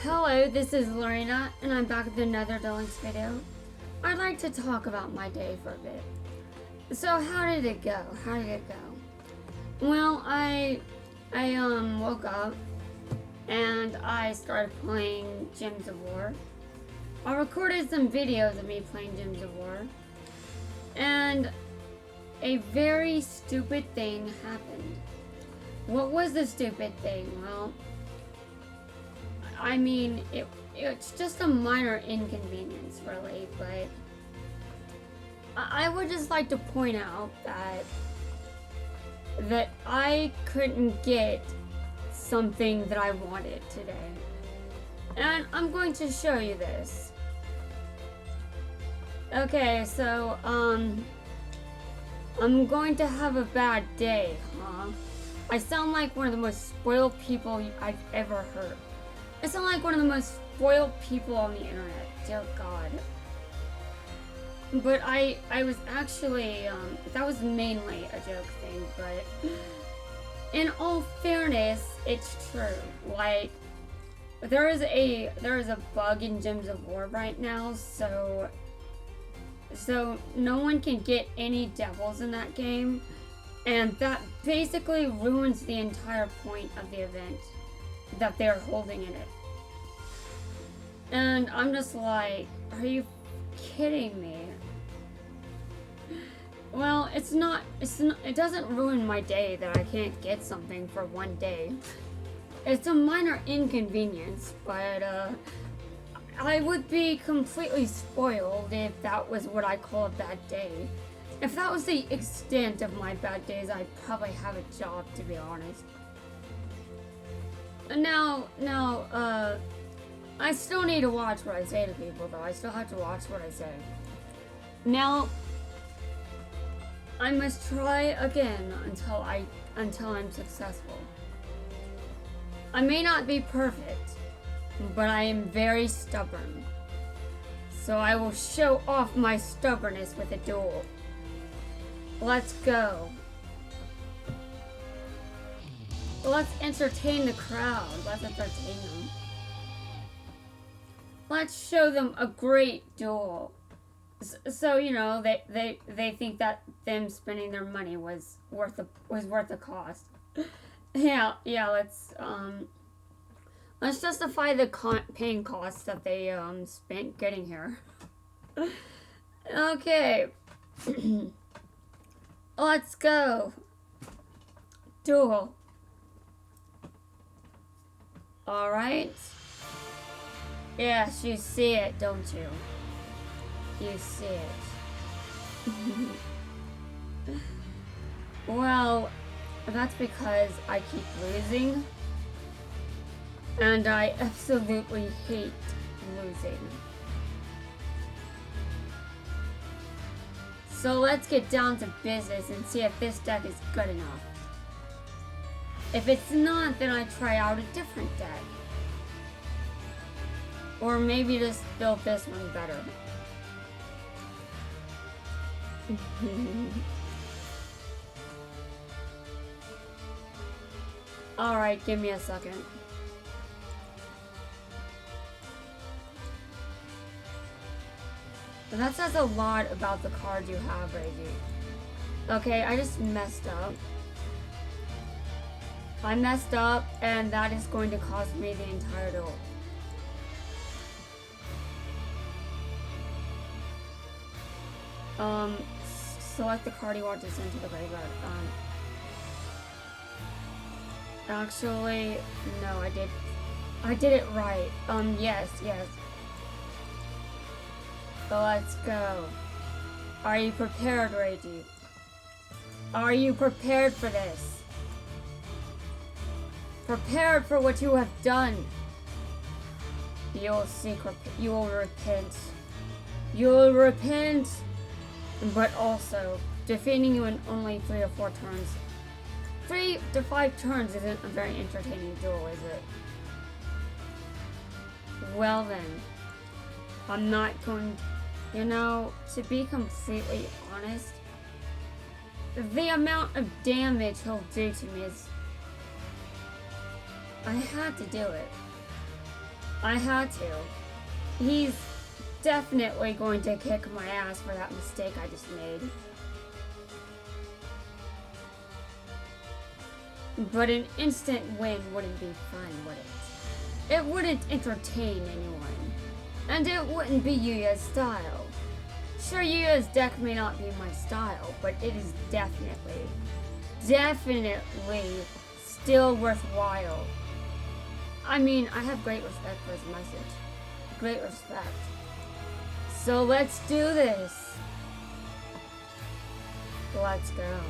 Hello, this is Lorena, and I'm back with another duelist video. I'd like to talk about my day for a bit. So, how did it go? Well, I woke up, and I started playing Gems of War. I recorded some videos of me playing Gems of War, and a very stupid thing happened. What was the stupid thing? Well, I mean, it's just a minor inconvenience, really, but I would just like to point out that I couldn't get something that I wanted today. And I'm going to show you this. Okay, so, I'm going to have a bad day, huh? I sound like one of the most spoiled people I've ever heard. I sound like one of the most spoiled people on the internet. Dear God. But I was actually, that was mainly a joke thing, but in all fairness, it's true. Like, there is a bug in Gems of War right now, so no one can get any devils in that game, and that basically ruins the entire point of the event that they're holding in it. And I'm just like, are you kidding me? Well, it doesn't ruin my day that I can't get something for one day. It's a minor inconvenience, but I would be completely spoiled if that was what I call a bad day. If that was the extent of my bad days, I'd probably have a job, to be honest. Now, I still need to watch what I say to people, though. I still have to watch what I say. Now, I must try again until I'm successful. I may not be perfect, but I am very stubborn. So I will show off my stubbornness with a duel. Let's go. Let's entertain the crowd. Let's entertain them. Let's show them a great duel. So, you know, they think that them spending their money was worth the cost. Yeah, let's justify the paying costs that they spent getting here. Okay. Let's go. Duel. Alright. Yes, you see it, don't you? You see it. Well, that's because I keep losing. And I absolutely hate losing. So let's get down to business and see if this deck is good enough. If it's not, then I try out a different deck. Or maybe just build this one better. Alright, give me a second. That says a lot about the card you have, Reiji. Okay, I just messed up. I messed up, and that is going to cost me the entire duel. Select the card you want to send to the graveyard. Actually, no, I did it right. Yes. So let's go. Are you prepared, Reiji? Are you prepared for this? Prepared for what you have done. You will repent. You will repent. But also, defeating you in only 3 or 4 turns. 3 to 5 turns isn't a very entertaining duel, is it? Well then, I'm not going, you know, to be completely honest, the amount of damage he'll do to me is, I had to do it. I had to. He's definitely going to kick my ass for that mistake I just made. But an instant win wouldn't be fun, would it? It wouldn't entertain anyone. And it wouldn't be Yuya's style. Sure, Yuya's deck may not be my style, but it is definitely still worthwhile. I mean, I have great respect for his message. Great respect. So let's do this. Let's go.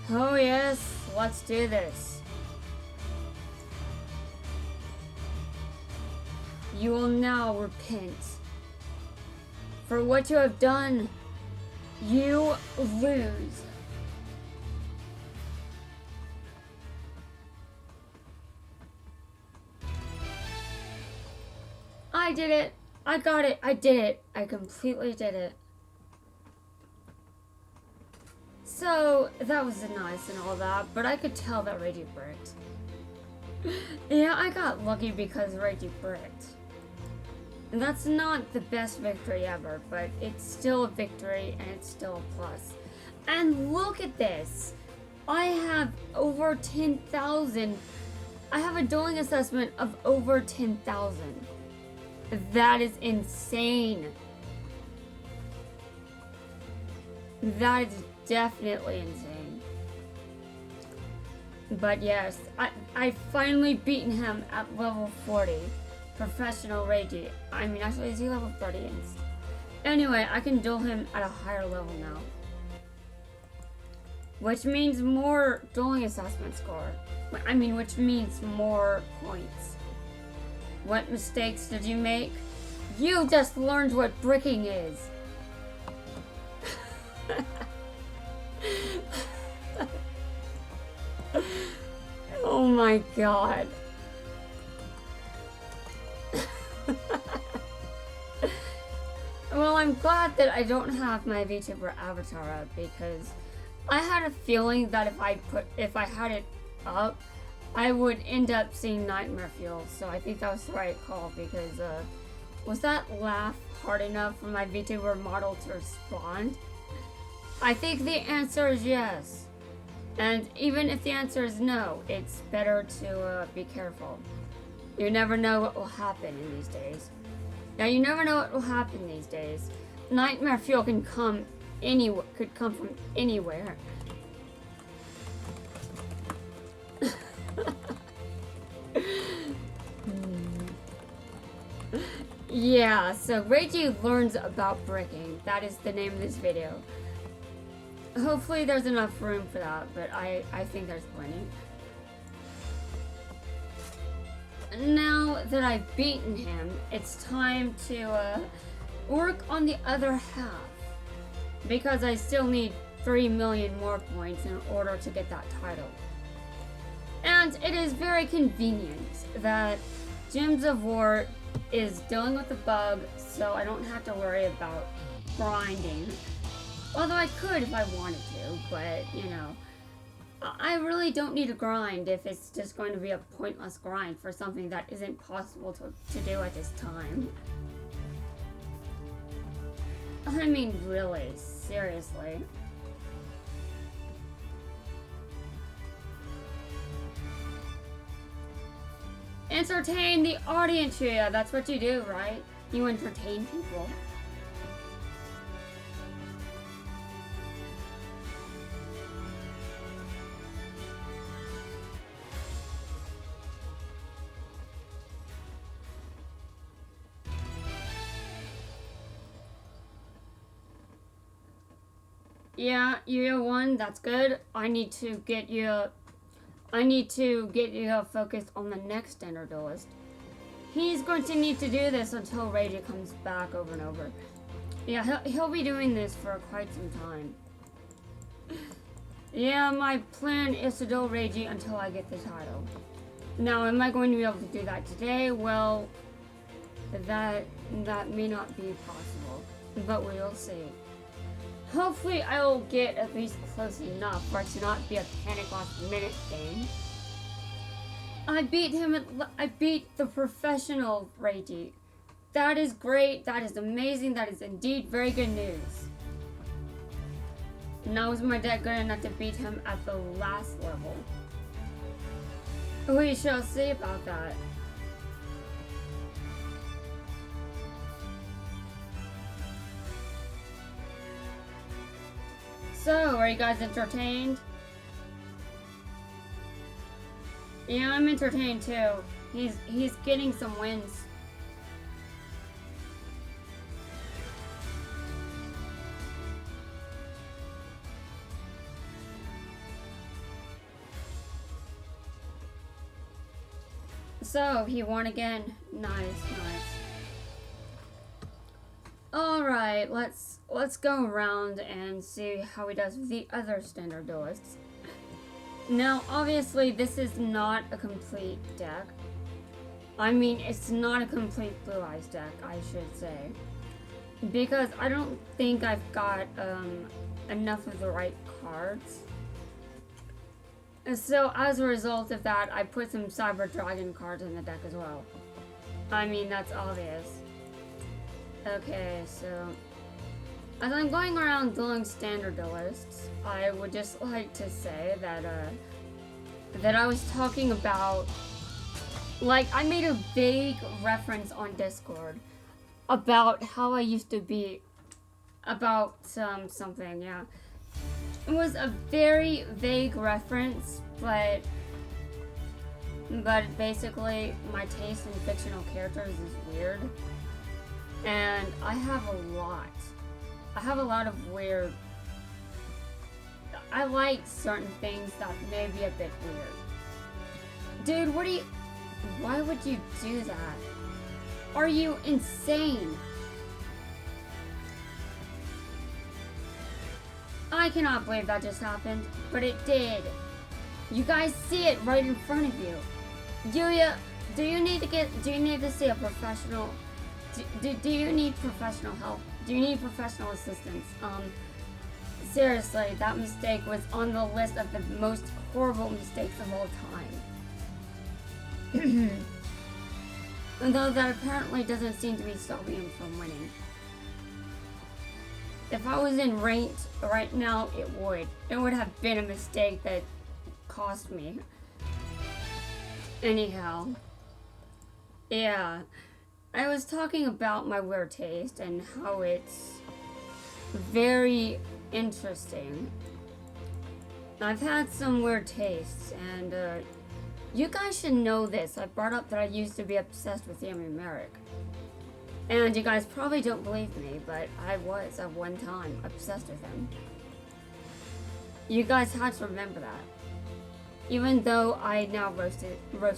Oh yes, let's do this. You will now repent. For what you have done, you lose. I did it. I got it. I did it. I completely did it. So, that was nice and all that, but I could tell that Reiji bricked. Yeah, I got lucky because Reiji bricked. And that's not the best victory ever, but it's still a victory and it's still a plus. And look at this! I have over 10,000. I have a dueling assessment of over 10,000. That is insane. That is definitely insane. But yes, I finally beaten him at level 40. Professional Reiji. I mean, actually, is he level 30? Anyway, I can duel him at a higher level now. Which means more dueling assessment score. I mean, which means more points. What mistakes did you make? You just learned what bricking is. Oh my god. Well, I'm glad that I don't have my VTuber avatar up because I had a feeling that if I had it up, I would end up seeing Nightmare Fuel. So I think that was the right call because was that laugh hard enough for my VTuber model to respond? I think the answer is yes. And even if the answer is no, it's better to be careful. You never know what will happen in these days. Now, you never know what will happen these days. Nightmare Fuel can come anywhere, could come from anywhere. Yeah, so Reiji learns about bricking. That is the name of this video. Hopefully there's enough room for that, but I think there's plenty. Now that I've beaten him, it's time to work on the other half. Because I still need 3 million more points in order to get that title. And it is very convenient that Gems of War is dealing with a bug, so I don't have to worry about grinding. Although I could if I wanted to, but, you know, I really don't need to grind if it's just going to be a pointless grind for something that isn't possible to do at this time. I mean, really, seriously. Entertain the audience here. That's what you do, right? You entertain people. Yeah, you won. That's good. I need to get you focused on the next Ender Duelist. He's going to need to do this until Reiji comes back over and over. Yeah, he'll be doing this for quite some time. Yeah, my plan is to duel Reiji until I get the title. Now, am I going to be able to do that today? Well, that may not be possible, but we will see. Hopefully I will get at least close enough for it to not be a panic last minute thing. I beat I beat the professional Reiji. That is great, that is amazing, that is indeed very good news. Now is my deck good enough to beat him at the last level? We shall see about that. So, are you guys entertained? Yeah, I'm entertained too. He's getting some wins. So, he won again. Nice, nice. Alright, let's go around and see how he does with the other standard duelists. Now, obviously, this is not a complete deck. I mean, it's not a complete Blue Eyes deck, I should say. Because I don't think I've got enough of the right cards. And so, as a result of that, I put some Cyber Dragon cards in the deck as well. I mean, that's obvious. Okay, so as I'm going around dueling standard duelists, I would just like to say that that I was talking about, like, I made a vague reference on Discord about how I used to be about something, yeah. It was a very vague reference, but basically my taste in fictional characters is weird. And I have a lot of weird. I like certain things that may be a bit weird. Dude, why would you do that? Are you insane? I cannot believe that just happened, but it did. You guys see it right in front of you. Do you need to see a professional? Do you need professional help? Do you need professional assistance? Seriously, that mistake was on the list of the most horrible mistakes of all time. Though that apparently doesn't seem to be stopping him from winning. If I was in ranked right now, it would have been a mistake that cost me. Anyhow. Yeah. I was talking about my weird taste and how it's very interesting. I've had some weird tastes, and you guys should know this. I brought up that I used to be obsessed with Yami Merrick. And you guys probably don't believe me, but I was at one time obsessed with him. You guys had to remember that. Even though I now roast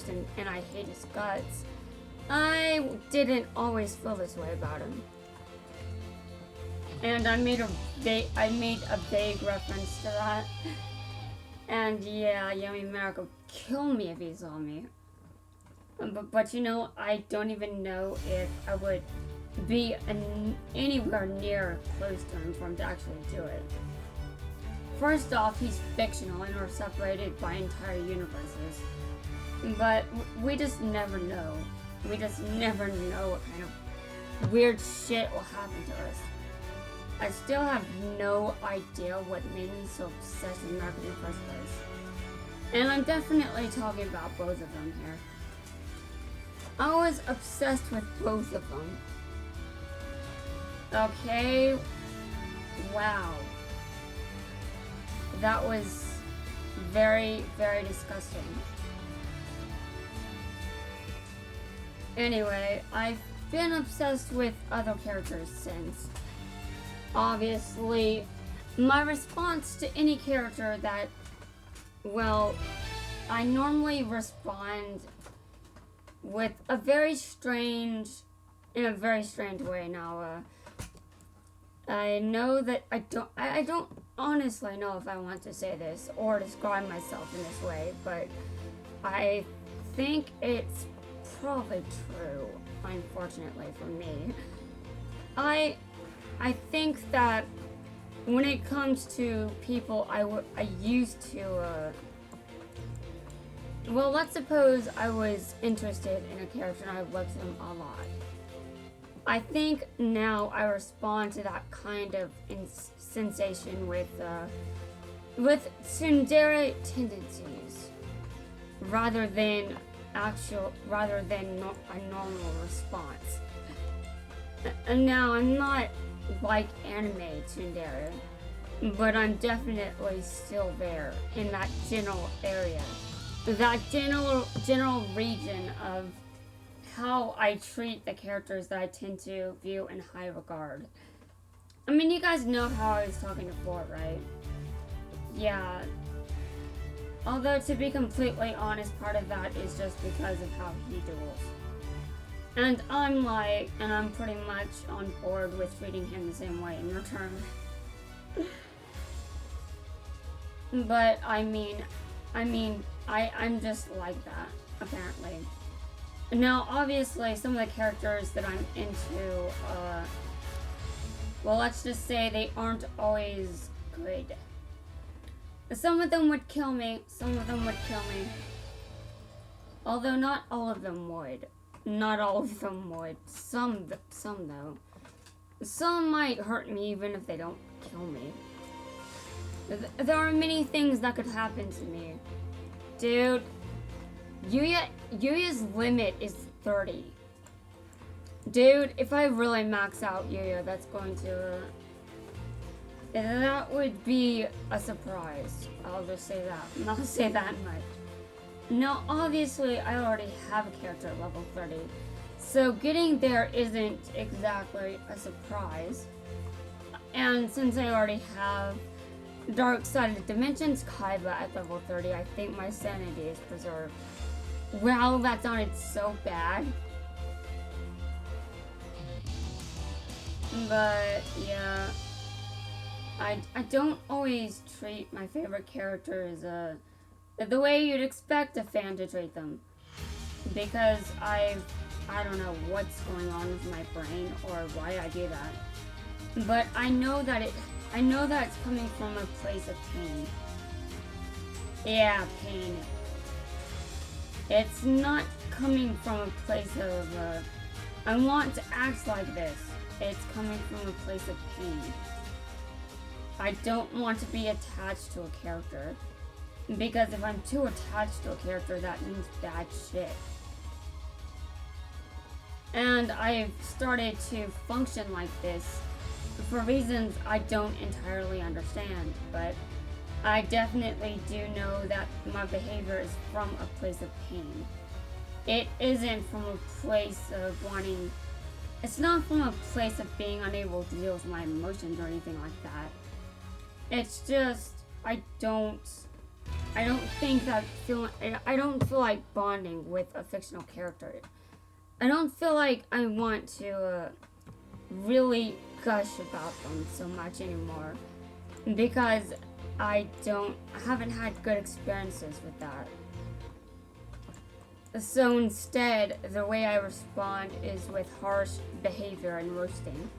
him and I hate his guts, I didn't always feel this way about him. And I made a vague reference to that. And yeah, Yami Merrick would kill me if he saw me. But you know, I don't even know if I would be anywhere near close to him for him to actually do it. First off, he's fictional and we're separated by entire universes. But we just never know. We just never know what kind of weird shit will happen to us. I still have no idea what made me so obsessed with Merrick in the first place. And I'm definitely talking about both of them here. I was obsessed with both of them. Okay. Wow. That was very, very disgusting. Anyway, I've been obsessed with other characters since. Obviously, my response to any character that, well, I normally respond with in a very strange way. Now, I know that I don't honestly know if I want to say this or describe myself in this way, but I think it's probably true, unfortunately for me. I think that when it comes to people I used to, well, let's suppose I was interested in a character and I liked them a lot. I think now I respond to that kind of sensation with tsundere tendencies, rather than a normal response. And now I'm not like anime tsundere, but I'm definitely still there in that general area, that general region of how I treat the characters that I tend to view in high regard. I mean, you guys know how I was talking before, right? Yeah. Although, to be completely honest, part of that is just because of how he duels. And I'm pretty much on board with treating him the same way in return. But, I'm just like that, apparently. Now, obviously, some of the characters that I'm into, well, let's just say they aren't always good. Some of them would kill me. Although not all of them would. Some though. Some might hurt me even if they don't kill me. There are many things that could happen to me. Dude, Yuya's limit is 30. Dude, if I really max out Yuya, that's going to... that would be a surprise. I'll just say that. Not say that much. Now, obviously, I already have a character at level 30. So getting there isn't exactly a surprise. And since I already have Dark-Sided Dimensions Kaiba at level 30, I think my sanity is preserved. Wow, that sounded so bad. But, yeah. I don't always treat my favorite characters the way you'd expect a fan to treat them. Because I don't know what's going on with my brain or why I do that. But I know that it's coming from a place of pain. Yeah, pain. It's not coming from a place of, I want to act like this. It's coming from a place of pain. I don't want to be attached to a character. Because if I'm too attached to a character, that means bad shit. And I've started to function like this for reasons I don't entirely understand, but I definitely do know that my behavior is from a place of pain. It isn't from a place of wanting... It's not from a place of being unable to deal with my emotions or anything like that. It's just, I don't feel like bonding with a fictional character. I don't feel like I want to really gush about them so much anymore, because I haven't had good experiences with that. So instead, the way I respond is with harsh behavior and roasting.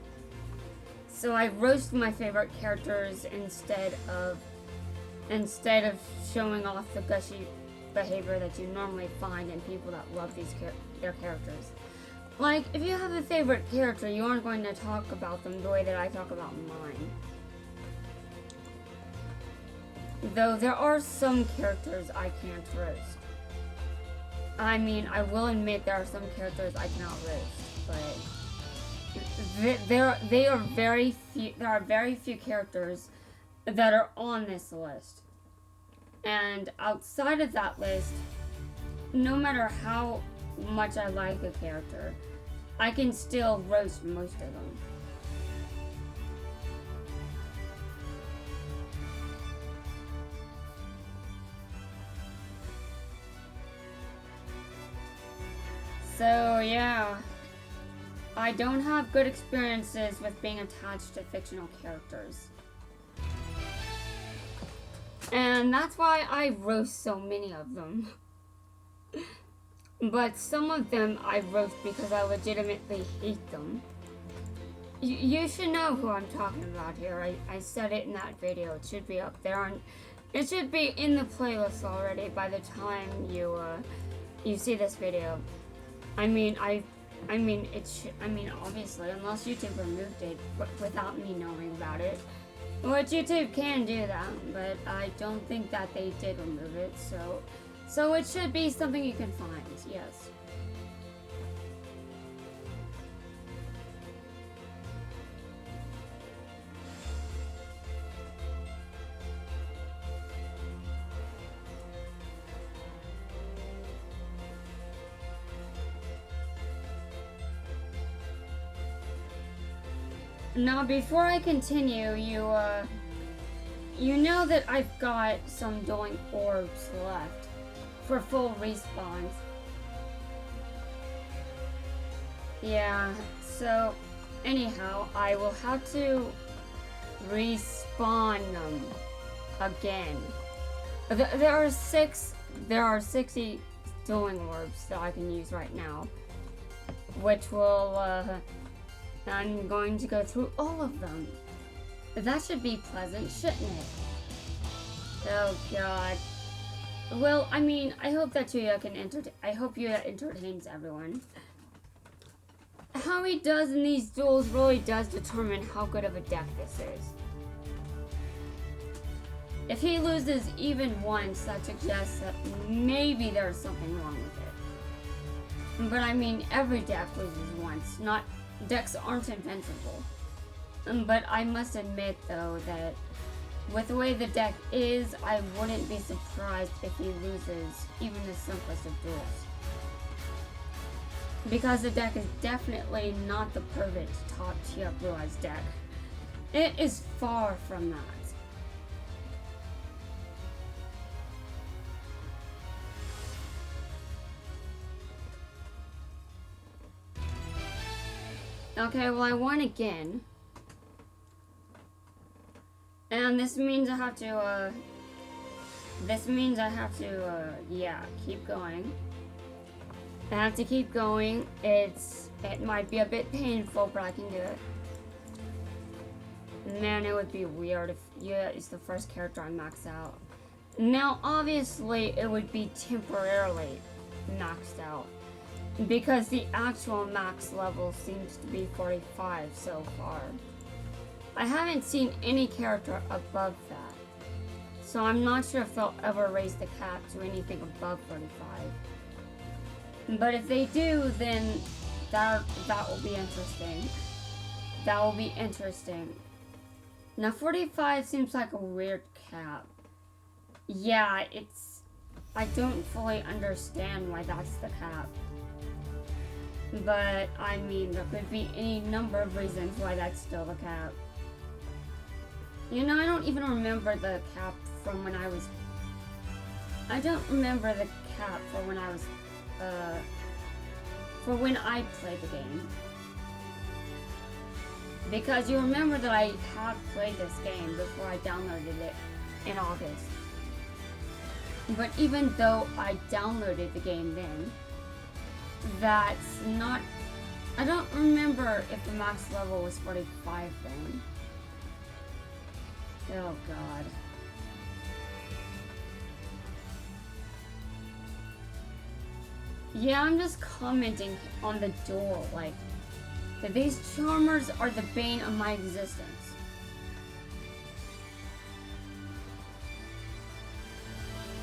So I roast my favorite characters instead of showing off the gushy behavior that you normally find in people that love their characters. Like, if you have a favorite character, you aren't going to talk about them the way that I talk about mine. Though there are some characters I can't roast. I mean, I will admit there are some characters I cannot roast, but there are very few characters that are on this list. And outside of that list, no matter how much I like a character, I can still roast most of them. So yeah, I don't have good experiences with being attached to fictional characters. And that's why I roast so many of them. But some of them I roast because I legitimately hate them. You should know who I'm talking about here. I said it in that video. It should be up there. It should be in the playlist already by the time you see this video. I mean, obviously, unless YouTube removed it without me knowing about it. Which YouTube can do that, but I don't think that they did remove it, so it should be something you can find, yes. Now, before I continue, you know that I've got some dueling orbs left for full respawns. Yeah, so anyhow, I will have to respawn them again. There are 60 dueling orbs that I can use right now, which will I'm going to go through all of them. That should be pleasant, shouldn't it? Oh god. Well, I mean, I hope that you can entertains everyone. How he does in these duels really does determine how good of a deck this is. If he loses even once, that suggests that maybe there's something wrong with it. But I mean, every deck loses once, decks aren't invincible. But I must admit, though, that with the way the deck is, I wouldn't be surprised if he loses even the simplest of duels. Because the deck is definitely not the perfect top tier Blue Eyes deck. It is far from that. Okay, well I won again. And this means I have to, yeah, keep going. I have to keep going. It might be a bit painful, but I can do it. Man, it would be weird if it's the first character I max out. Now, obviously, it would be temporarily maxed out, because the actual max level seems to be 45 so far. I haven't seen any character above that, so I'm not sure if they'll ever raise the cap to anything above 45. But if they do, then that will be interesting. That will be interesting. Now 45 seems like a weird cap. Yeah, I don't fully understand why that's the cap. But, I mean, there could be any number of reasons why that's still the cap. You know, I don't even remember the cap from when I was... I don't remember the cap for when I was, for when I played the game. Because you remember that I had played this game before I downloaded it in August. But even though I downloaded the game then, that's not... I don't remember if the max level was 45 then. Oh god. Yeah, I'm just commenting on the duel, like, that these charmers are the bane of my existence.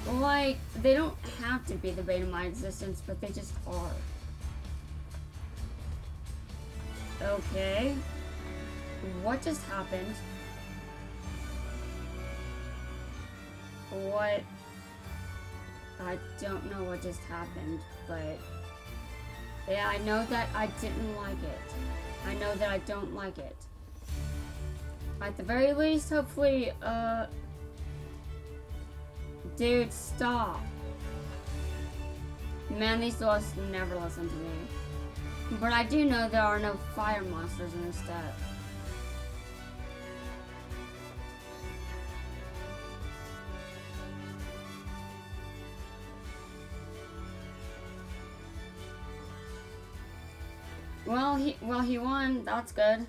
Like, they don't have to be the bane of my existence, but they just are. Okay. What just happened? What? I don't know what just happened, but... yeah, I know that I didn't like it. I know that I don't like it. At the very least, hopefully, dude, stop. Man, these duelists never listen to me. But I do know there are no fire monsters in this deck. Well, he won. That's good.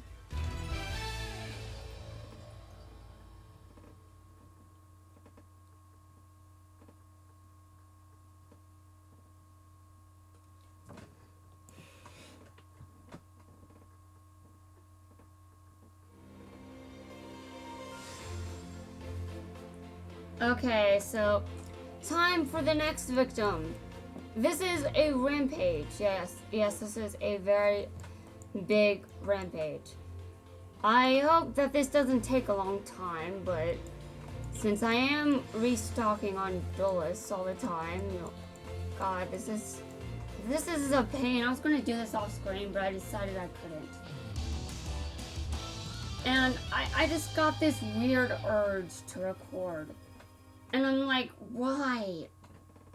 Okay, so time for the next victim. This is a rampage. Yes, this is a very big rampage. I hope that this doesn't take a long time, but since I am restocking on duelists all the time, God, this is a pain. I was gonna do this off screen, but I decided I couldn't. And I just got this weird urge to record. And I'm like, why?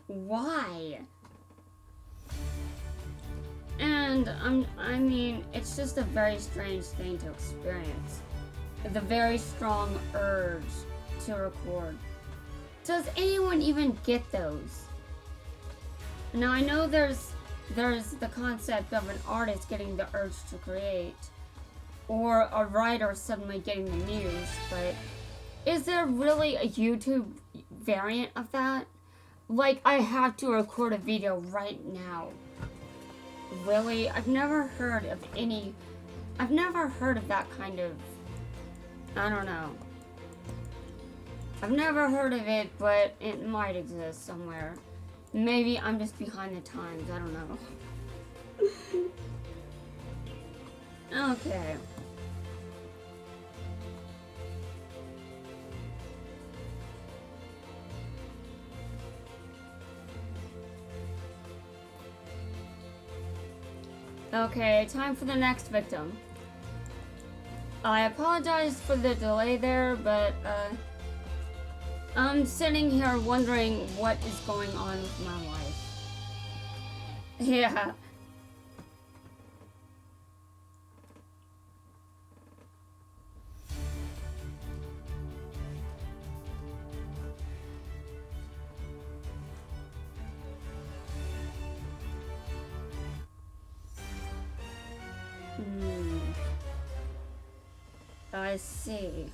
Why? And I mean, it's just a very strange thing to experience. The very strong urge to record. Does anyone even get those? Now I know there's the concept of an artist getting the urge to create, or a writer suddenly getting the muse, but is there really a YouTube variant of that? Like, I have to record a video right now. Really? I've never heard of that kind of, I don't know. I've never heard of it, but it might exist somewhere. Maybe I'm just behind the times, I don't know. Okay. Okay, time for the next victim. I apologize for the delay there, but I'm sitting here wondering what is going on with my life. Yeah. I see.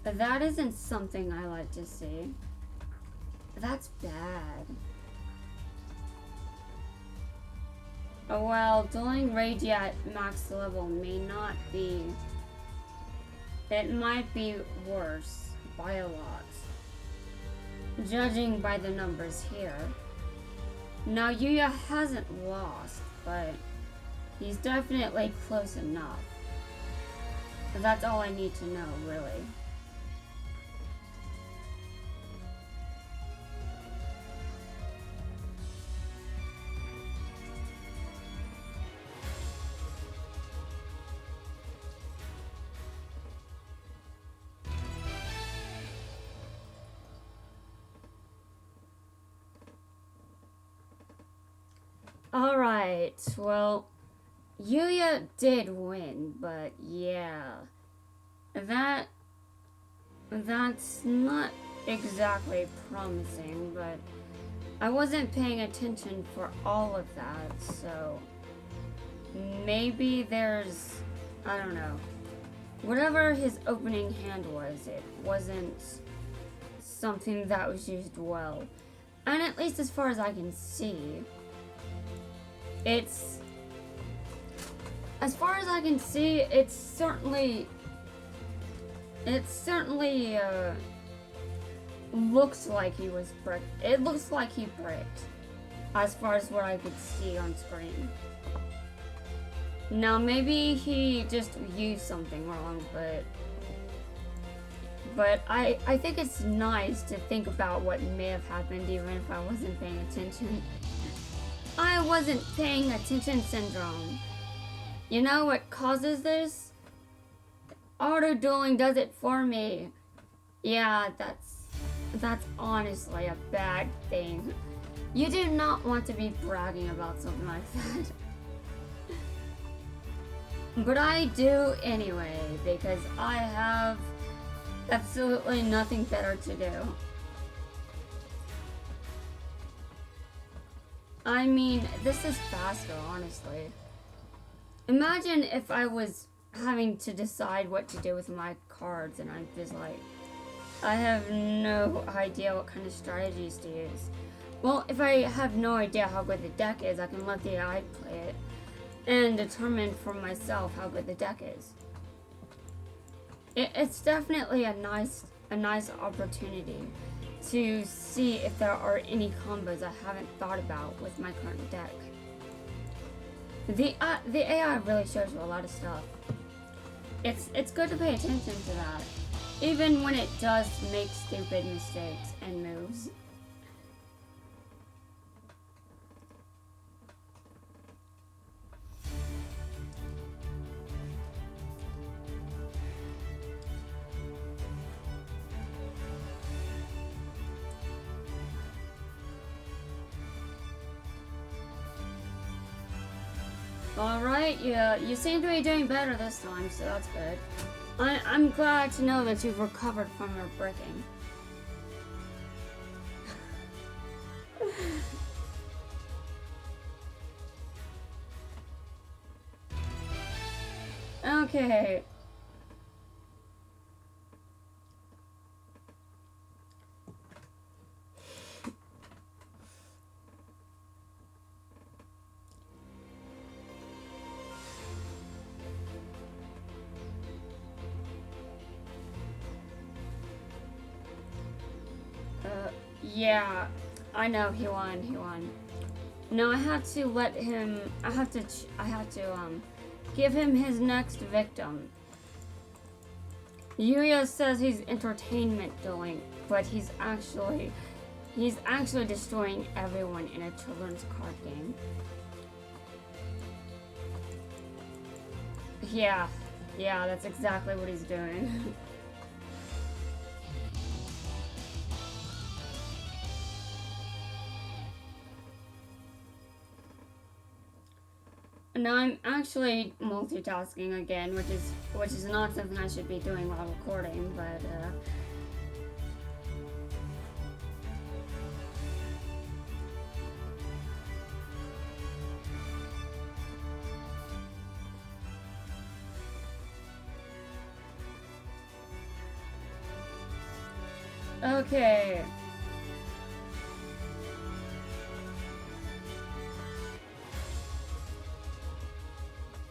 That isn't something I like to see. That's bad. Oh well, dueling Reiji at max level may not be... It might be worse by a lot. Judging by the numbers here. Now Yuya hasn't lost, but he's definitely close enough. That's all I need to know, really. Alright, well, Yuya did win, but yeah, that's not exactly promising, but I wasn't paying attention for all of that, so maybe there's, I don't know, whatever his opening hand was, it wasn't something that was used well, and at least as far as I can see, it's certainly looks like he was bricked. It looks like he bricked, as far as what I could see on screen. Now maybe he just used something wrong, but I think it's nice to think about what may have happened even if I wasn't paying attention. I wasn't paying attention syndrome. You know what causes this? Auto-dueling does it for me. Yeah, that's honestly a bad thing. You do not want to be bragging about something like that. But I do anyway, because I have absolutely nothing better to do. I mean, this is faster, honestly. Imagine if I was having to decide what to do with my cards and I'm just like, I have no idea what kind of strategies to use. Well, if I have no idea how good the deck is, I can let the AI play it and determine for myself how good the deck is. It's definitely a nice a nice opportunity to see if there are any combos I haven't thought about with my current deck. The AI really shows you a lot of stuff. It's good to pay attention to that, even when it does make stupid mistakes and moves. Alright, yeah, you seem to be doing better this time, so that's good. I'm glad to know that you've recovered from your breaking. Okay. Yeah, I know he won. No, I have to let him, I have to give him his next victim. Yuya says he's entertainment dueling, but he's actually destroying everyone in a children's card game. Yeah, that's exactly what he's doing. Now I'm actually multitasking again, which is not something I should be doing while recording, but okay.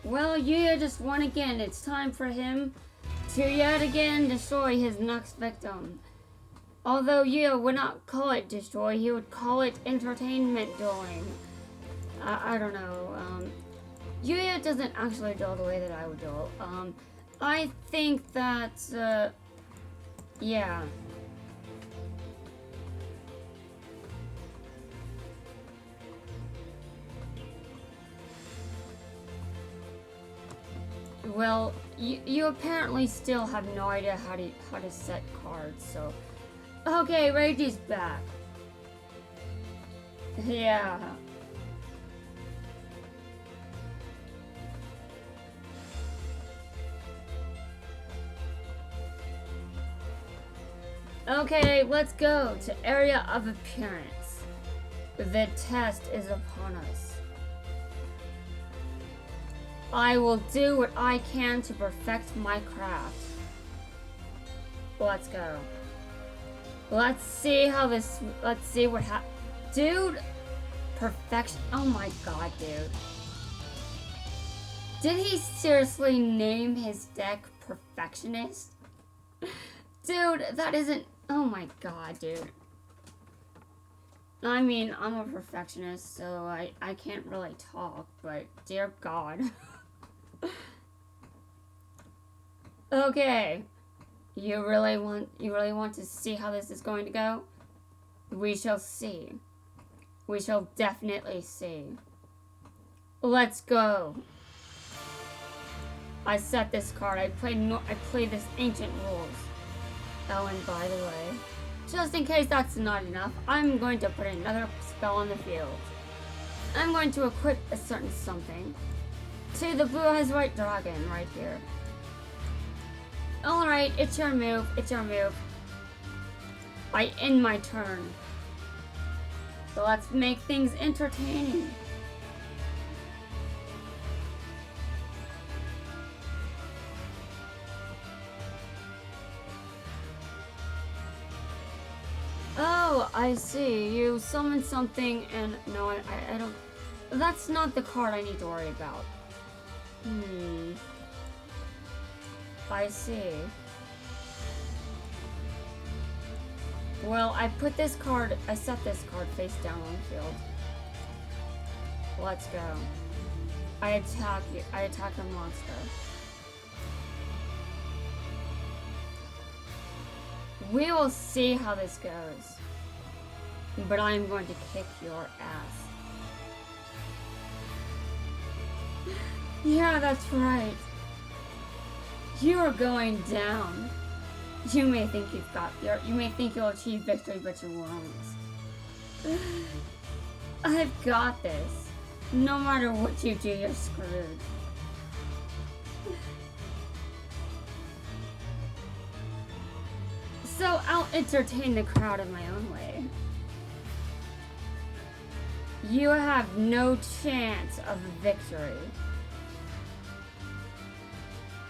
Well, Yuya just won again. It's time for him to yet again destroy his next victim. Although Yuya would not call it destroy, he would call it entertainment dueling. I don't know. Yuya doesn't actually duel the way that I would duel. I think that, yeah. Well, you apparently still have no idea how to set cards, so... Okay, Reiji's back. Yeah. Okay, let's go to area of appearance. The test is upon us. I will do what I can to perfect my craft. Let's go. Let's see what Dude! Perfection. Oh my god, dude. Did he seriously name his deck Perfectionist? Dude, that isn't... Oh my god, dude. I mean, I'm a perfectionist, so I can't really talk, but dear god. Okay. You really want to see how this is going to go? We shall see. We shall definitely see. Let's go. I set this card. I play this ancient rules. Oh, and by the way, just in case that's not enough, I'm going to put another spell on the field. I'm going to equip a certain something to the Blue Eyes White Dragon right here. Alright, it's your move. I end my turn. So let's make things entertaining. Oh, I see. You summon something and... No, I don't... That's not the card I need to worry about. I see. Well, I set this card face down on the field. Let's go. I attack a monster. We will see how this goes. But I'm going to kick your ass. Yeah, that's right. You are going down. You may think you'll achieve victory, but you won't. I've got this. No matter what you do, you're screwed. So I'll entertain the crowd in my own way. You have no chance of victory.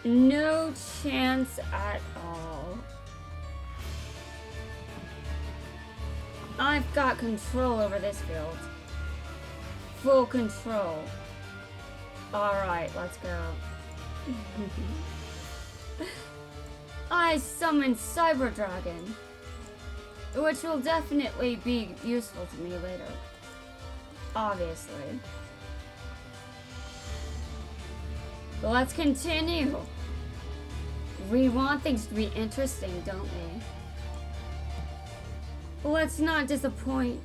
No chance at all. I've got control over this field. Full control. Alright, let's go. I summoned Cyber Dragon, which will definitely be useful to me later. Obviously. But let's continue. We want things to be interesting, don't we? Let's not disappoint.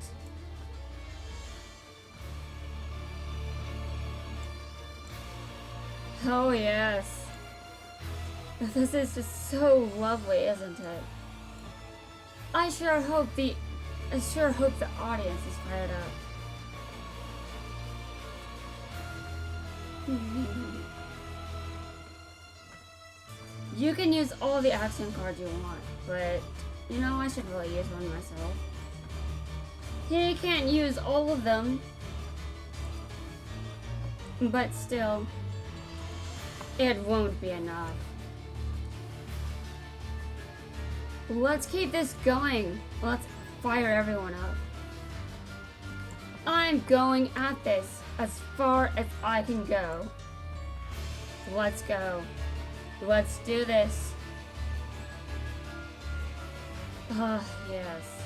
Oh yes. This is just so lovely, isn't it? I sure hope the audience is fired up. You can use all the action cards you want, but you know, I should really use one myself. He can't use all of them, but still, it won't be enough. Let's keep this going. Let's fire everyone up. I'm going at this as far as I can go. Let's go. Let's do this. Ah, yes.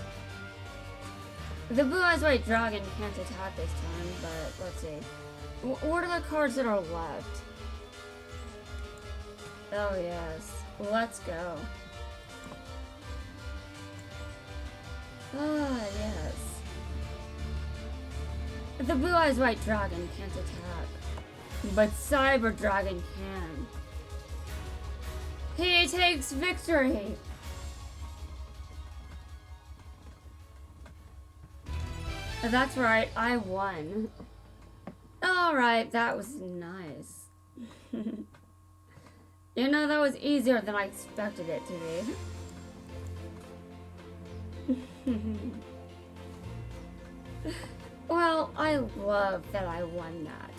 The Blue Eyes White Dragon can't attack this turn, but let's see. What are the cards that are left? Oh, yes. Let's go. Ah, yes. The Blue Eyes White Dragon can't attack, but Cyber Dragon can. He takes victory! That's right, I won. Alright, that was nice. You know, that was easier than I expected it to be. Well, I love that I won that.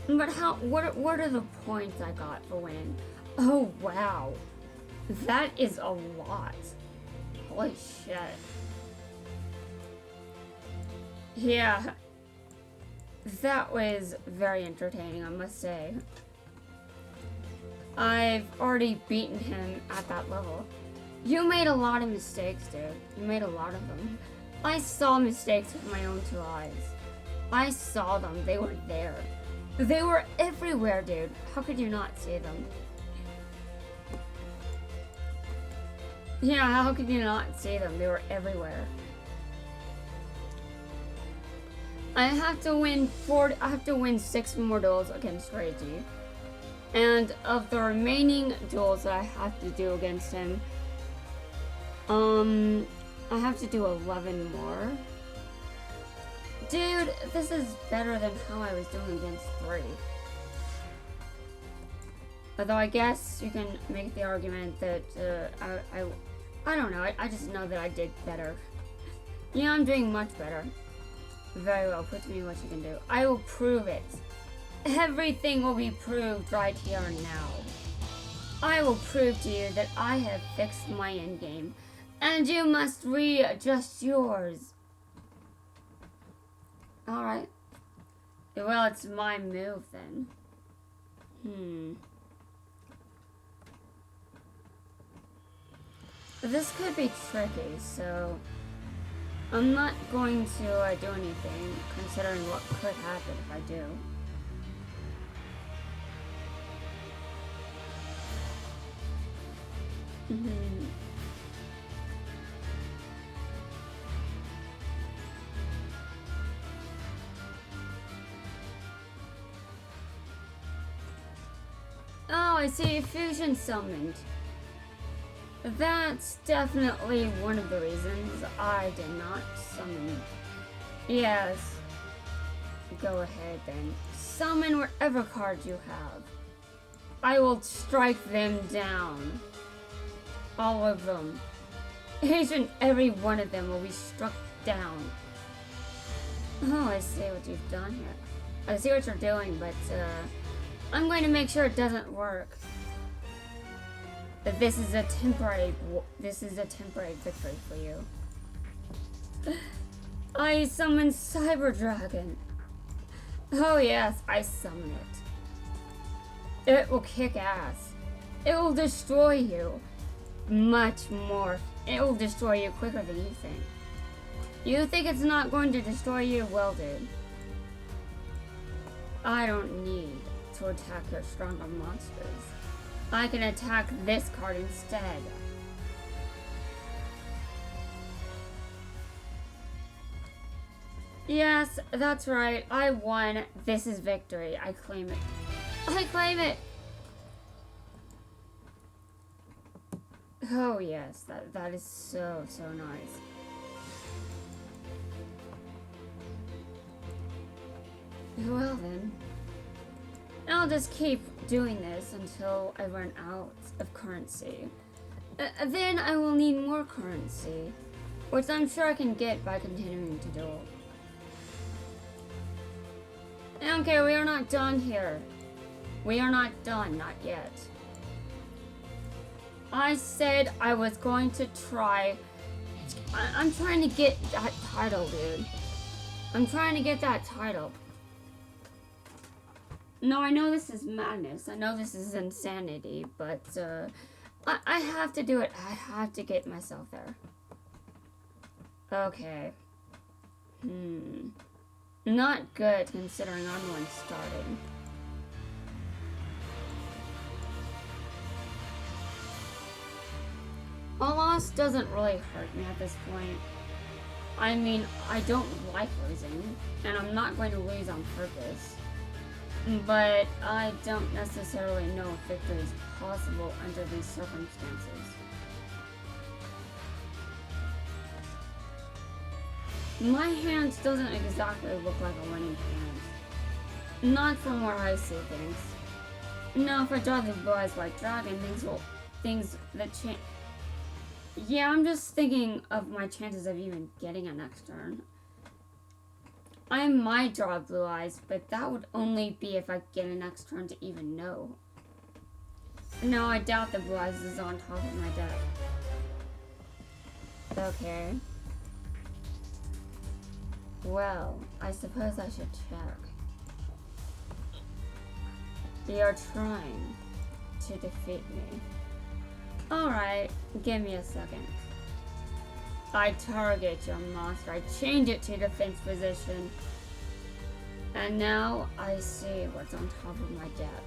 But what are the points I got for winning? Oh, wow. That is a lot. Holy shit. Yeah. That was very entertaining, I must say. I've already beaten him at that level. You made a lot of mistakes, dude. You made a lot of them. I saw mistakes with my own 2 eyes. I saw them. They were there. They were everywhere, dude. How could you not see them? Yeah, how could you not see them? They were everywhere. I have to win 6 more duels against Reiji. And of the remaining duels that I have to do against him, I have to do 11 more. Dude, this is better than how I was doing against 3. Although I guess you can make the argument that I don't know, I just know that I did better. Yeah, I'm doing much better. Very well, put to me what you can do. I will prove it. Everything will be proved right here and now. I will prove to you that I have fixed my endgame, and you must readjust yours. Alright. Well, it's my move then. This could be tricky, so I'm not going to do anything, considering what could happen if I do. Oh, I see. Fusion summoned. That's definitely one of the reasons I did not summon. Yes. Go ahead then. Summon whatever cards you have. I will strike them down. All of them. Each and every one of them will be struck down. Oh, I see what you've done here. I see what you're doing, but I'm going to make sure it doesn't work. That this is a temporary victory for you. I summon Cyber Dragon. Oh yes, I summon it. It will kick ass. It will destroy you. Much more. It will destroy you quicker than you think. You think it's not going to destroy you? Well, dude. I don't need to attack your stronger monsters. I can attack this card instead. Yes, that's right. I won. This is victory. I claim it. I claim it! Oh yes, that is so nice. Well then, I'll just keep doing this until I run out of currency. Then I will need more currency, which I'm sure I can get by continuing to duel. Okay, we are not done here. We are not done, not yet. I said I was going to try. I'm trying to get that title, dude. I'm trying to get that title. No, I know this is madness. I know this is insanity, but I have to do it. I have to get myself there. Okay. Not good considering I'm the one starting. A loss doesn't really hurt me at this point. I mean, I don't like losing, and I'm not going to lose on purpose. But I don't necessarily know if victory is possible under these circumstances. My hand doesn't exactly look like a winning hand. Not from where I see things. Now, if I draw the Blue Eyes White Dragon, yeah, I'm just thinking of my chances of even getting a next turn. I might draw Blue Eyes, but that would only be if I get a next turn to even know. No, I doubt the Blue Eyes is on top of my deck. Okay. Well, I suppose I should check. You're trying to defeat me. Alright, give me a second. I target your monster. I change it to defense position. And now I see what's on top of my deck.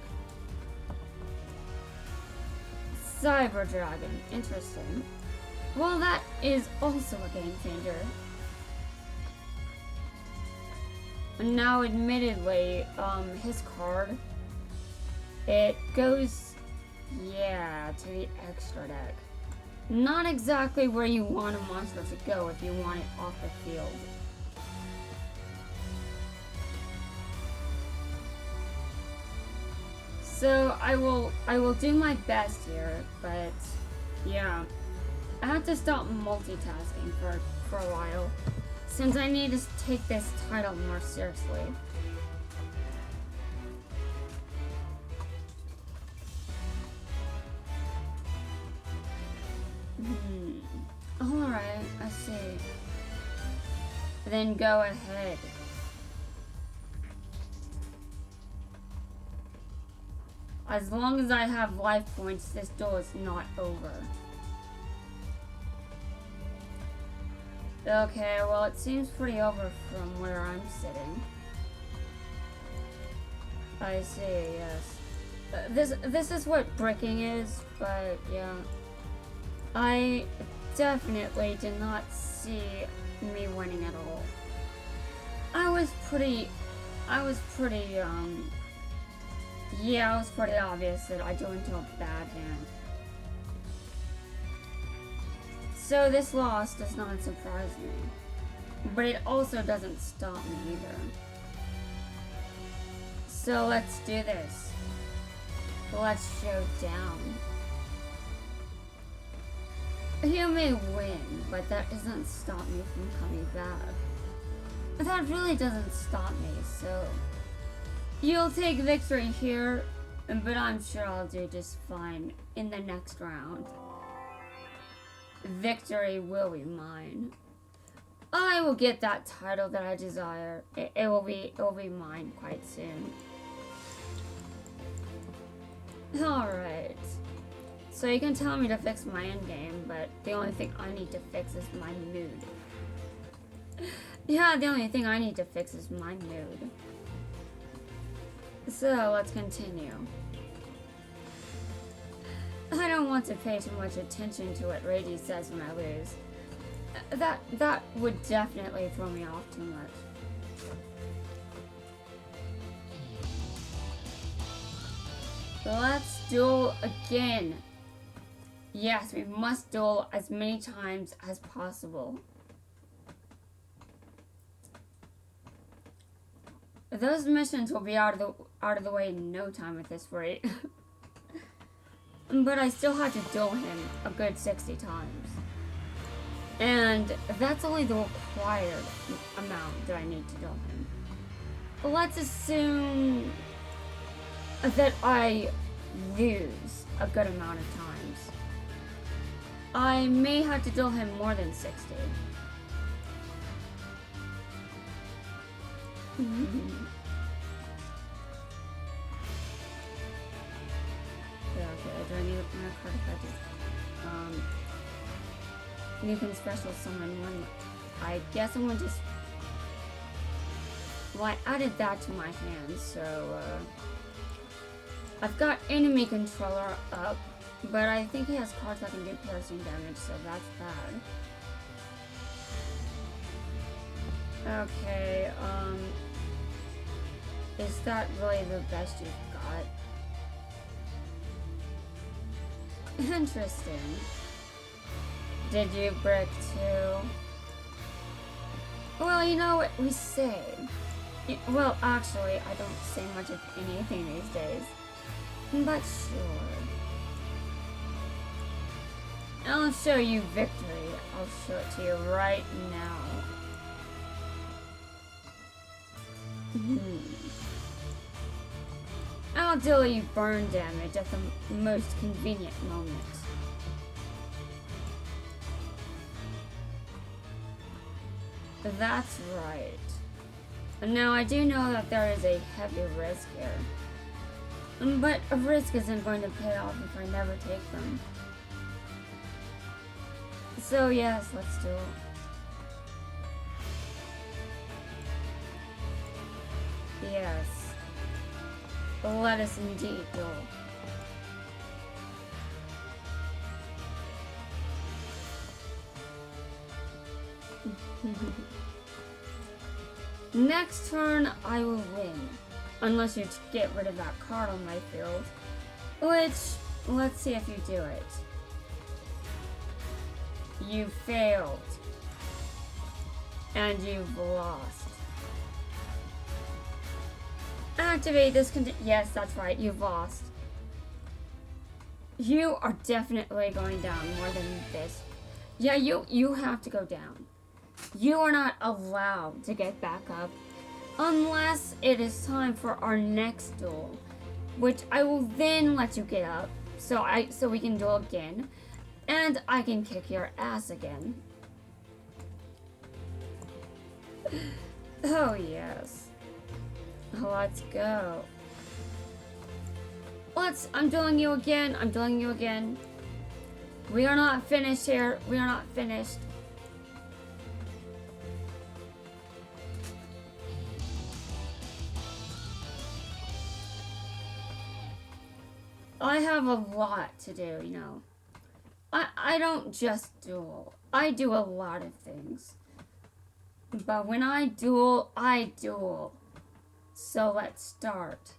Cyber Dragon. Interesting. Well, that is also a game changer. And now, admittedly, his card, it goes, yeah, to the extra deck. Not exactly where you want a monster to go if you want it off the field. So I will do my best here, but yeah, I have to stop multitasking for a while, since I need to take this title more seriously. Alright, I see. Then go ahead. As long as I have life points, this duel is not over. Okay, well, it seems pretty over from where I'm sitting. I see, yes. This is what bricking is, but yeah. I definitely did not see me winning at all. I was pretty, yeah, it was pretty obvious that I joined into a bad hand. So this loss does not surprise me. But it also doesn't stop me either. So let's do this. Let's show down. You may win, but that doesn't stop me from coming back. That really doesn't stop me, so... You'll take victory here, but I'm sure I'll do just fine in the next round. Victory will be mine. I will get that title that I desire. It will be mine quite soon. Alright. So you can tell me to fix my endgame, but the only thing I need to fix is my mood. Yeah, the only thing I need to fix is my mood. So let's continue. I don't want to pay too much attention to what Reiji says when I lose. That would definitely throw me off too much. Let's duel again. Yes, we must duel as many times as possible. Those missions will be out of the way in no time at this rate. But I still have to duel him a good 60 times. And that's only the required amount that I need to duel him. Let's assume that I lose a good amount of times. I may have to duel him more than 60. Okay, do I need a card effect? You can special summon one. I guess I'm gonna just... Well, I added that to my hand, so I've got enemy controller up, but I think he has cards that can do piercing damage, so that's bad. Okay, is that really the best you've got? Interesting. Did you brick too? Well, you know what we say. Well, actually, I don't say much of anything these days. But sure. I'll show you victory. I'll show it to you right now. I'll deal you burn damage at the most convenient moment. That's right. Now, I do know that there is a heavy risk here. But a risk isn't going to pay off if I never take them. So yes, let's do it. Yes. Let us indeed duel. Next turn, I will win. Unless you get rid of that card on my field. Which, let's see if you do it. You failed. And you've lost. Activate this yes, that's right, you've lost. You are definitely going down more than this. Yeah, you have to go down. You are not allowed to get back up unless it is time for our next duel, which I will then let you get up so we can duel again and I can kick your ass again. Oh yes. Let's go. I'm dueling you again. I'm dueling you again. We are not finished here. We are not finished. I have a lot to do, you know. I don't just duel. I do a lot of things. But when I duel, I duel. So let's start.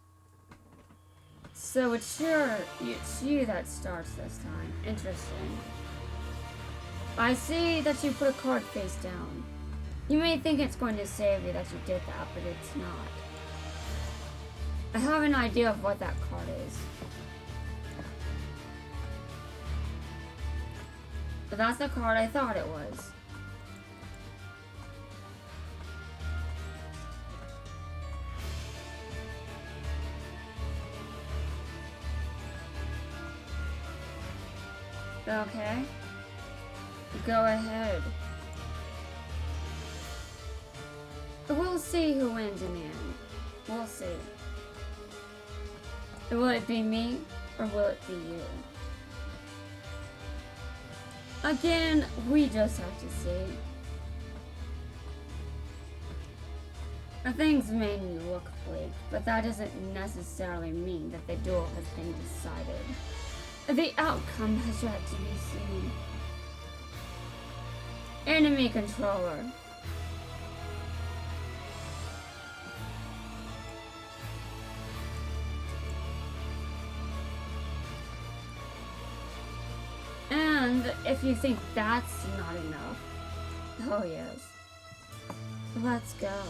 So it's you that starts this time. Interesting. I see that you put a card face down. You may think it's going to save you that you did that, but it's not. I have an idea of what that card is. But that's the card I thought it was. Okay. Go ahead. We'll see who wins in the end. We'll see. Will it be me, or will it be you? Again, we just have to see. Things may look bleak, but that doesn't necessarily mean that the duel has been decided. The outcome has yet to be seen. Enemy controller. And if you think that's not enough, oh yes, let's go.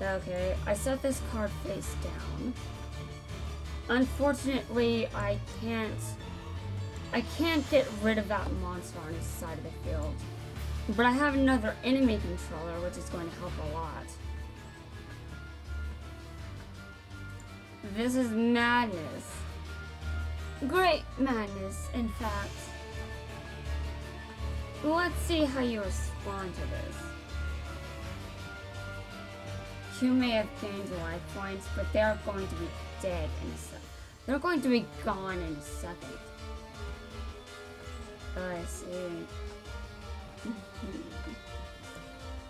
Okay, I set this card face down. Unfortunately, I can't get rid of that monster on his side of the field. But I have another enemy controller, which is going to help a lot. This is madness. Great madness, in fact. Let's see how you respond to this. You may have gained life points, but they're going to be dead in a second. They're going to be gone in a second. I see.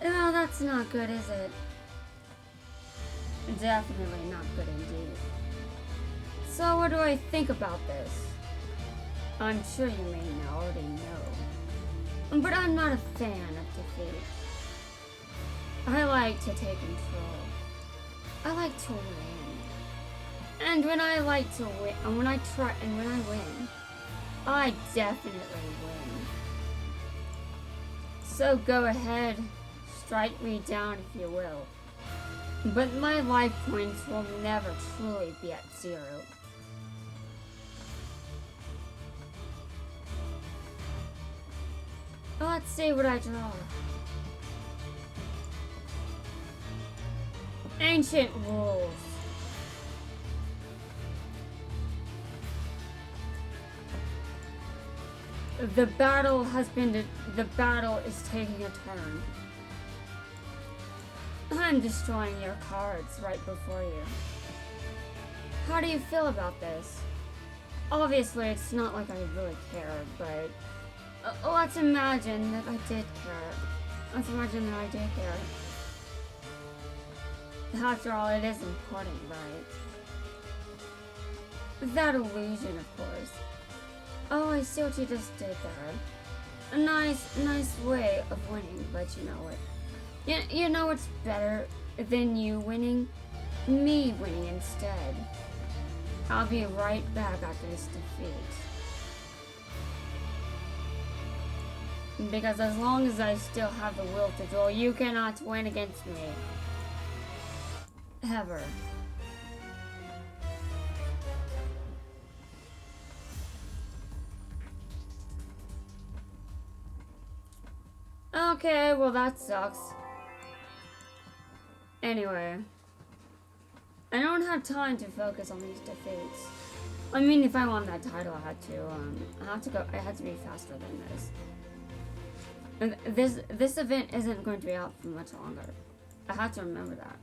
Oh, that's not good, is it? Definitely not good indeed. So what do I think about this? I'm sure you may already know. But I'm not a fan of defeat. I like to take control. I like to win. And when I like to win, and when I win, I definitely win. So go ahead, strike me down if you will. But my life points will never truly be at 0. Let's see what I draw. Ancient rules. The battle is taking a turn. I'm destroying your cards right before you. How do you feel about this? Obviously, it's not like I really care, but let's imagine that I did care. Let's imagine that I did care. After all, it is important, right? That illusion, of course. Oh, I see what you just did there. A nice way of winning, but you know what? You know what's better than you winning? Me winning instead. I'll be right back after this defeat. Because as long as I still have the will to duel, you cannot win against me. Ever. Okay, well that sucks. Anyway. I don't have time to focus on these defeats. I mean, if I want that title, I had to be faster than this. And this event isn't going to be out for much longer. I have to remember that.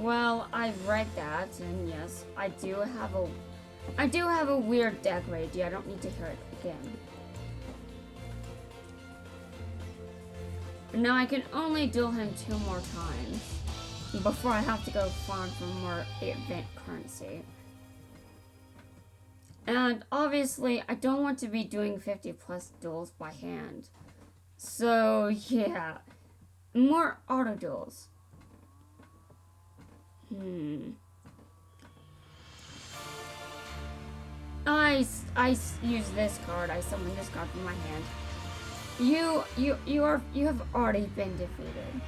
Well, I've read that, and yes, I do have a weird deck, Reiji. I don't need to hear it again. Now I can only duel him 2 more times before I have to go farm for more event currency. And obviously, I don't want to be doing 50 plus duels by hand. So yeah, more auto duels. I use this card. I summon this card from my hand. You have already been defeated.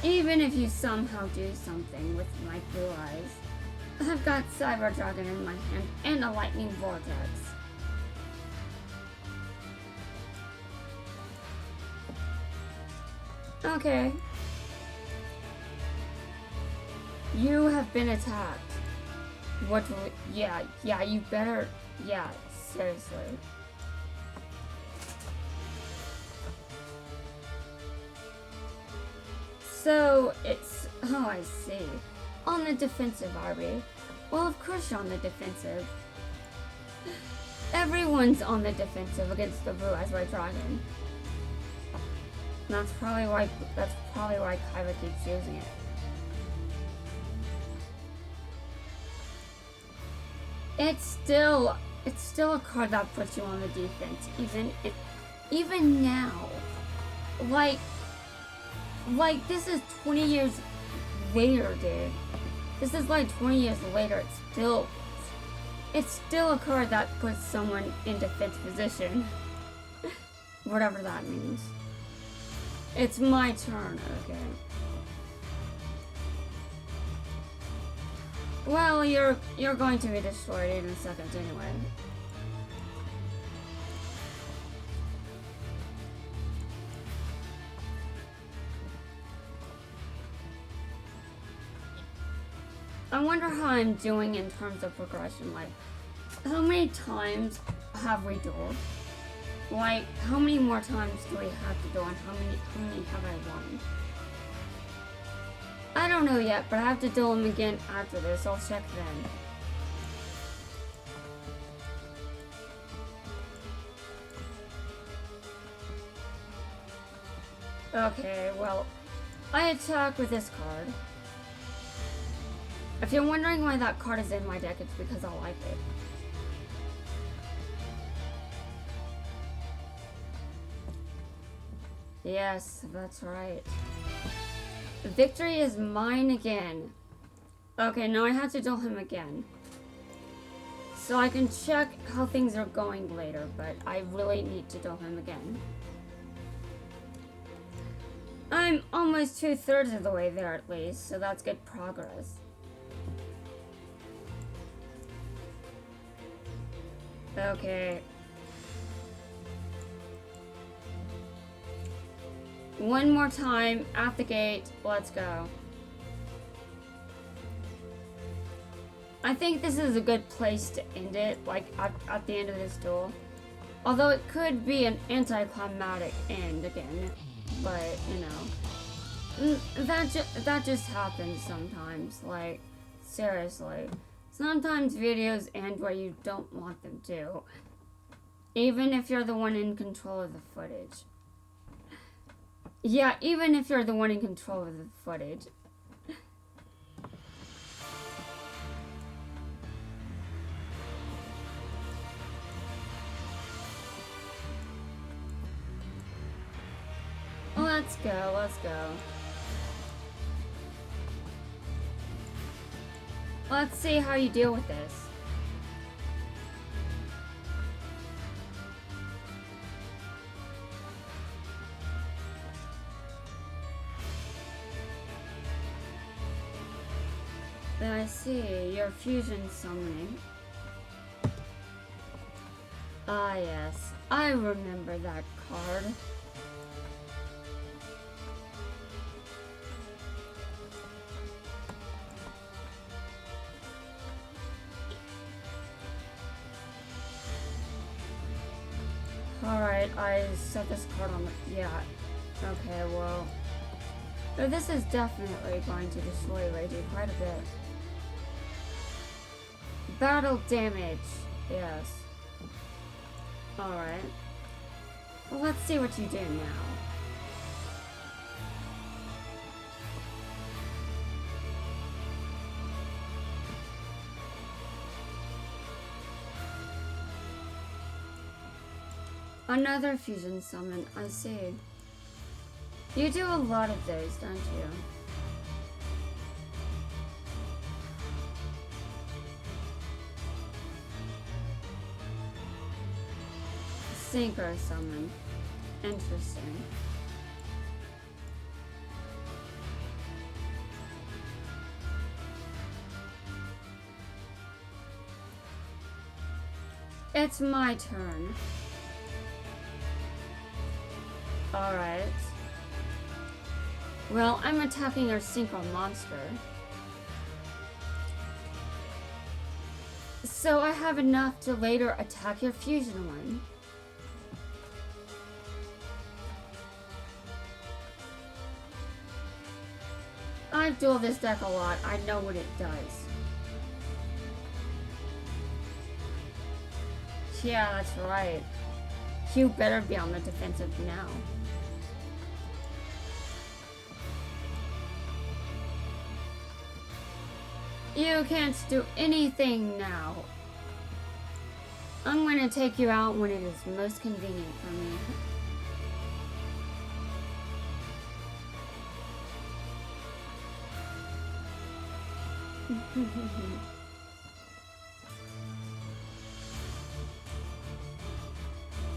Even if you somehow do something with my blue eyes. I've got Cyber Dragon in my hand and a lightning vortex. Okay. You have been attacked. What will... Yeah, you better... Yeah, seriously. So, it's... Oh, I see. On the defensive, are we? Well, of course you're on the defensive. Everyone's on the defensive against the Blue Eyes White Dragon. That's probably why Kyra keeps using it. It's still a card that puts you on the defense, even now. Like this is 20 years later, dude. This is like 20 years later. It's still a card that puts someone in defense position. Whatever that means. It's my turn, okay. Well, you're going to be destroyed in a second anyway. I wonder how I'm doing in terms of progression. Like, how many times have we dueled? Like, how many more times do we have to duel, and how many have I won? I don't know yet, but I have to duel him again after this. I'll check then. Okay, well, I attack with this card. If you're wondering why that card is in my deck, it's because I like it. Yes, that's right. Victory is mine again. Okay, now I have to duel him again. So I can check how things are going later, but I really need to duel him again. I'm almost 2/3 of the way there at least, so that's good progress. Okay. One more time at the gate. Let's go. I think this is a good place to end it, like at the end of this duel. Although it could be an anticlimactic end again, but you know, that just happens sometimes. Like, seriously. Sometimes videos end where you don't want them to, even if you're the one in control of the footage. Yeah, even if you're the one in control of the footage. Let's go, let's go. Let's see how you deal with this. I see, your fusion summoning. Ah yes, I remember that card. Alright, I set this card on the... Yeah. Okay, well... This is definitely going to destroy Reiji quite a bit. Battle damage. Yes. Alright. Well, let's see what you do now. Another fusion summon, I see. You do a lot of those, don't you? Synchro summon. Interesting. It's my turn. Alright. Well, I'm attacking our synchro monster. So I have enough to later attack your fusion one. I've dueled this deck a lot. I know what it does. Yeah, that's right. You better be on the defensive now. You can't do anything now. I'm going to take you out when it is most convenient for me.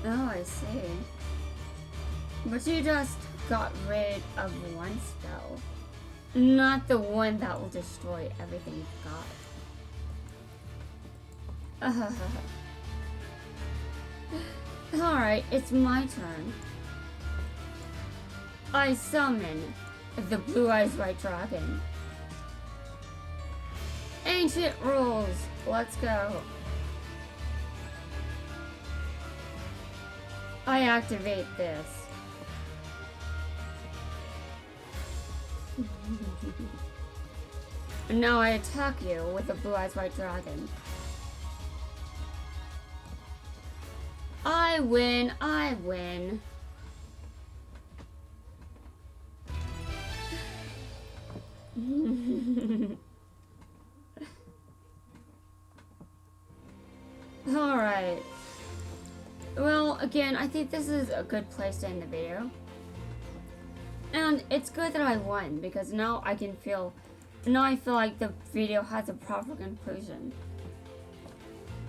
Oh, I see. But you just got rid of one spell. Not the one that will destroy everything you've got. Alright, it's my turn. I summon the Blue-Eyes White Dragon. Ancient rules. Let's go. I activate this. And now I attack you with the Blue-Eyes White Dragon. I win, I win. Alright. Well, again, I think this is a good place to end the video. And it's good that I won, because now I feel like the video has a proper conclusion.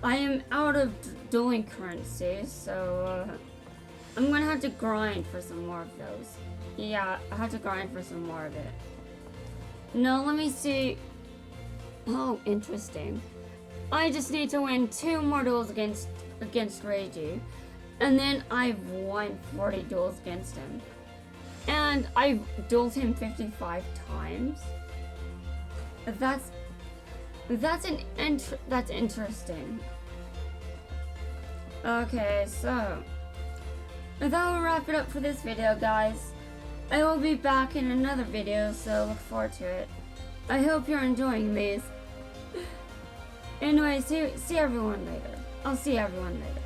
I am out of dueling currency, so I'm gonna have to grind for some more of those. Yeah, I have to grind for some more of it. Now, let me see. Oh, interesting. I just need to win 2 more duels against Reiji, and then I've won 40 duels against him. And I've dueled him 55 times. That's interesting. Okay, so that will wrap it up for this video, guys. I will be back in another video, so look forward to it. I hope you're enjoying these. Anyway, see everyone later. I'll see everyone later.